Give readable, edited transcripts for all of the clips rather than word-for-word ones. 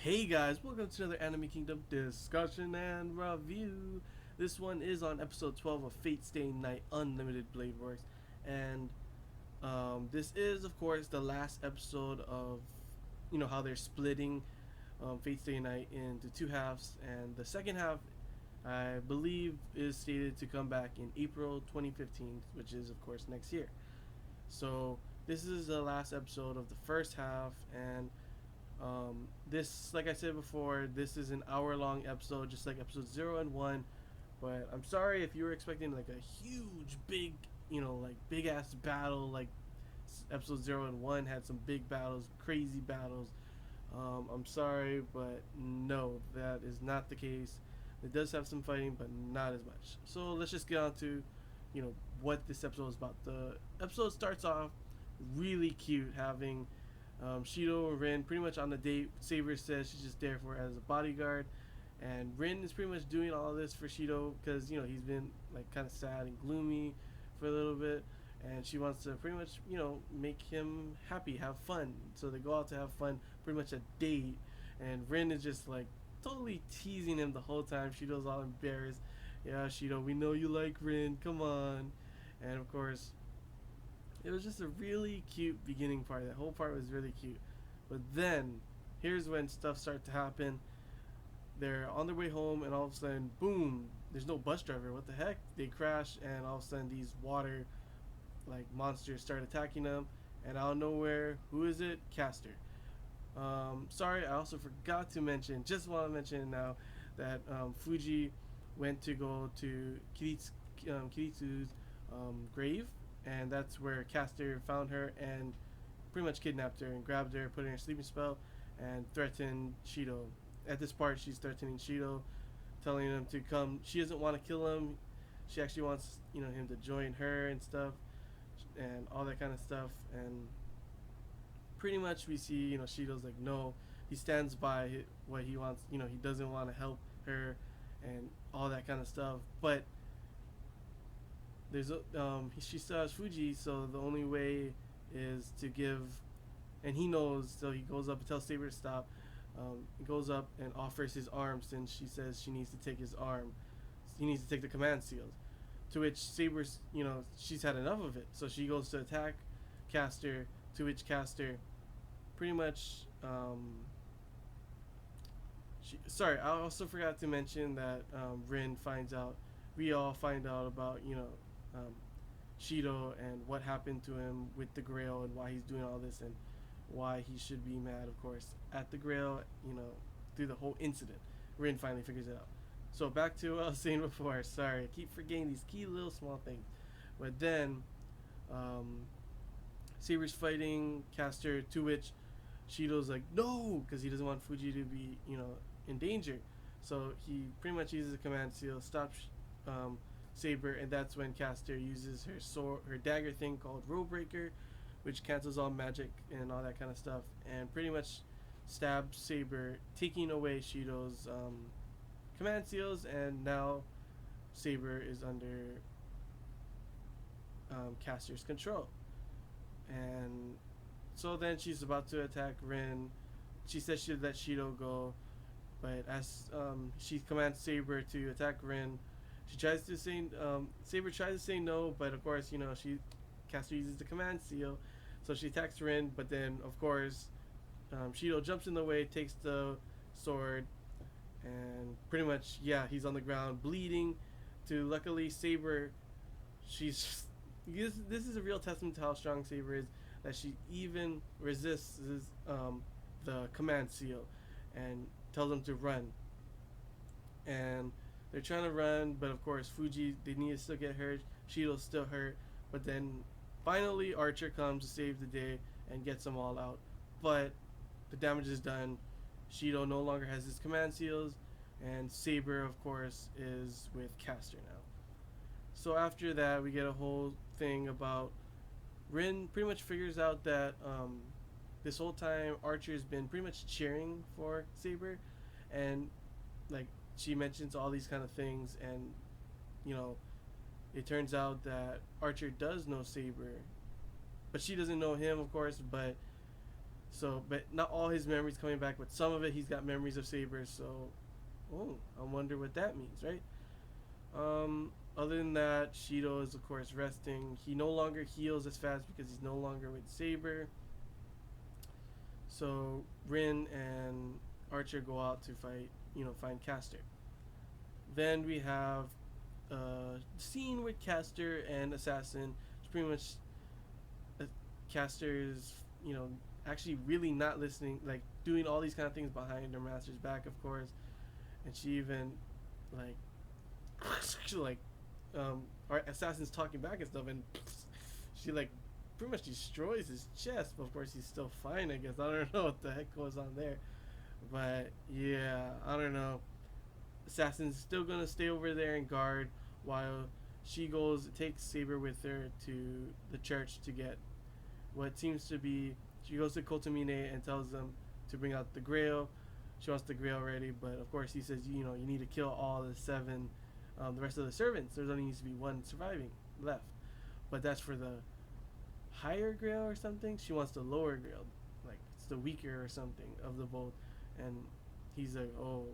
Hey guys, welcome to another Anime Kingdom discussion and review. This one is on episode 12 of Fate Stay Night Unlimited Blade Works, and this is, of course, the last episode of how they're splitting Fate Stay Night into two halves, and the second half, I believe, is stated to come back in April 2015, which is, of course, next year. So this is the last episode of the first half, and this, like I said before, this is an hour-long episode, just like episode 0 and 1. But I'm sorry if you were expecting like a huge, big, like big ass battle. Like episode 0 and 1 had some big battles, crazy battles. I'm sorry, but no, that is not the case. It does have some fighting, but not as much. So let's just get on to, what this episode is about. The episode starts off really cute, having Shido and Rin pretty much on the date. Saber says she's just there for as a bodyguard, and Rin is pretty much doing all this for Shido because he's been like kind of sad and gloomy for a little bit, and she wants to pretty much make him happy, have fun. So they go out to have fun, pretty much a date, and Rin is just like totally teasing him the whole time. Shido's all embarrassed. Yeah, Shido, we know you like Rin. Come on, and of course it was just a really cute beginning part. That whole part was really cute. But then, here's when stuff starts to happen. They're on their way home, and all of a sudden, boom! There's no bus driver. What the heck? They crash, and all of a sudden, these water like monsters start attacking them. And out of nowhere, who is it? Castor. Sorry, I also forgot to mention. Just want to mention now that Fuji went to go to Kiritsu's grave, and that's where Castor found her and pretty much kidnapped her and grabbed her, put her in a sleeping spell, and threatened Shido. At this part, she's threatening Shido, telling him to come. She doesn't want to kill him. She actually wants him to join her and stuff, and all that kind of stuff. And pretty much we see Shido's like no. He stands by what he wants. He doesn't want to help her and all that kind of stuff. But she still has Fuji, so the only way is to give, and he knows, so he goes up and tells Saber to stop. He goes up and offers his arm since she says she needs to take his arm. He needs to take the command seals. To which Saber's, she's had enough of it, so she goes to attack Castor. To which Castor, pretty much, sorry, I also forgot to mention that Rin finds out. We all find out about um, Shido and what happened to him with the Grail and why he's doing all this and why he should be mad, of course, at the Grail, through the whole incident. Rin finally figures it out. So back to what I was saying before. Sorry, I keep forgetting these key little small things. But then, Saber's fighting Castor, to which Shido's like, no, because he doesn't want Fuji to be, in danger. So he pretty much uses a command seal, stops Saber, and that's when Castor uses her sword, her dagger thing called Road Breaker, which cancels all magic and all that kind of stuff, and pretty much stabs Saber, taking away Shido's command seals, and now Saber is under Castor's control. And so then she's about to attack Rin. She says she'd let Shido go, but as she commands Saber to attack Rin, she tries to say Saber tries to say no, but of course Castor uses the command seal, so she attacks Rin. But then of course Shido jumps in the way, takes the sword, and pretty much he's on the ground bleeding. To luckily Saber, she's this is a real testament to how strong Saber is, that she even resists the command seal and tells them to run. And they're trying to run, but of course Fuji, they need to still get hurt. Shido's still hurt, but then finally Archer comes to save the day and gets them all out. But the damage is done. Shido no longer has his command seals, and Saber, of course, is with Castor now. So after that, we get a whole thing about Rin pretty much figures out that this whole time Archer's been pretty much cheering for Saber, and like she mentions all these kind of things, and it turns out that Archer does know Saber, but she doesn't know him, of course. But So, but not all his memories coming back, but some of it he's got memories of Saber. So, oh, I wonder what that means, right? Other than that, Shido is of course resting. He no longer heals as fast because he's no longer with Saber. So Rin and Archer go out to fight, find Castor. Then we have a scene with Castor and Assassin. It's pretty much uh, Castor is, actually really not listening, like doing all these kind of things behind her master's back, of course. And she even, like, like, our Assassin's talking back and stuff, and she, like, pretty much destroys his chest. But of course, he's still fine, I guess. I don't know what the heck goes on there. But yeah, I don't know. Assassin's still gonna stay over there and guard while she takes Saber with her to the church to get what seems to be. She goes to Kotomine and tells them to bring out the Grail. She wants the Grail ready, but of course he says, you need to kill all the seven, the rest of the servants. There's only needs to be one surviving left, but that's for the higher Grail or something. She wants the lower Grail, like it's the weaker or something of the both, and he's like, oh,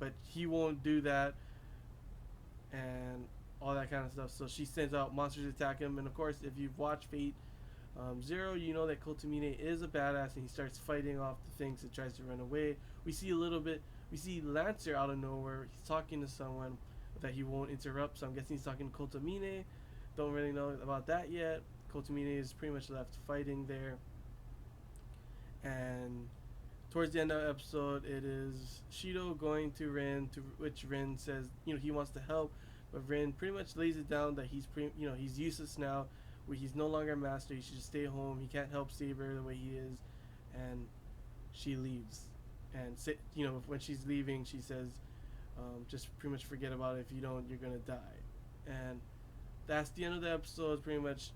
but he won't do that, and all that kind of stuff. So she sends out monsters to attack him, and of course, if you've watched Fate Zero, you know that Kotomine is a badass, and he starts fighting off the things that tries to run away. We see Lancer out of nowhere. He's talking to someone that he won't interrupt, so I'm guessing he's talking to Kotomine. Don't really know about that yet. Kotomine is pretty much left fighting there, and towards the end of the episode, it is Shido going to Rin, to which Rin says, he wants to help, but Rin pretty much lays it down that he's useless now, where he's no longer a master. He should just stay home. He can't help Saber the way he is, and she leaves. And when she's leaving, she says, just pretty much forget about it. If you don't, you're gonna die. And that's the end of the episode. Pretty much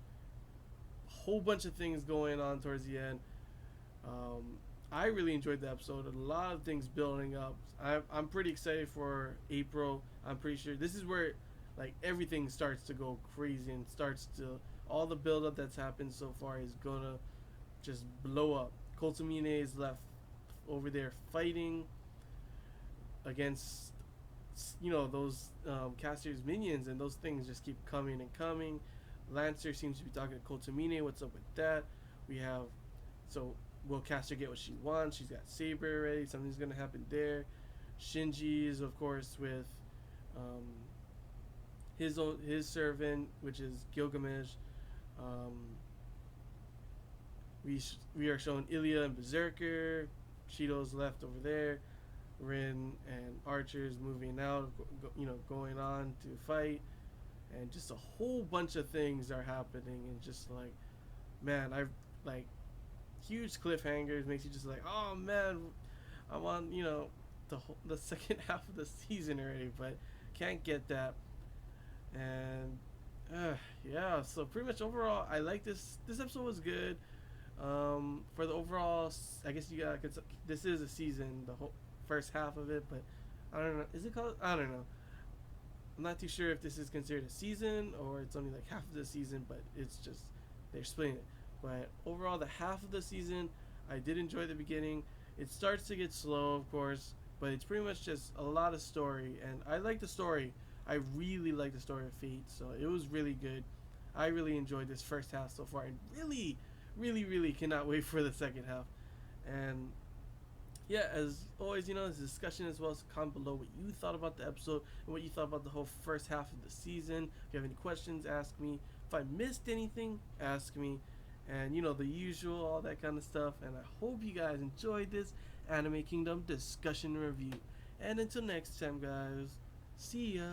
a whole bunch of things going on towards the end. I really enjoyed the episode. A lot of things building up. I'm pretty excited for April. I'm pretty sure this is where like everything starts to go crazy and starts to all the build up that's happened so far is gonna just blow up. Kotomine is left over there fighting against those Castor's minions, and those things just keep coming and coming. Lancer seems to be talking to Kotomine. What's up with that? We have will Castor get what she wants? She's got Saber ready. Something's gonna happen there. Shinji is of course with his servant, which is Gilgamesh. We are shown Ilya and Berserker. Shido's left over there. Rin and Archer's moving out, going on to fight, and just a whole bunch of things are happening, and just like, man, I've like huge cliffhangers makes you just like, oh man, I want the second half of the season already, but can't get that. And yeah, so pretty much overall, I like this. This episode was good. For the overall, I guess this is a season, the whole first half of it, but I don't know. Is it called? I don't know. I'm not too sure if this is considered a season or it's only like half of the season, but it's just they're splitting it. But overall, the half of the season, I did enjoy the beginning. It starts to get slow, of course, but it's pretty much just a lot of story, and I like the story. I really like the story of Fate, so it was really good. I really enjoyed this first half so far, and really, really, really cannot wait for the second half. And yeah, as always, this discussion as well. So comment below what you thought about the episode and what you thought about the whole first half of the season. If you have any questions, ask me. If I missed anything, ask me. And the usual, all that kind of stuff. And I hope you guys enjoyed this Anime Kingdom discussion review. And until next time, guys, see ya.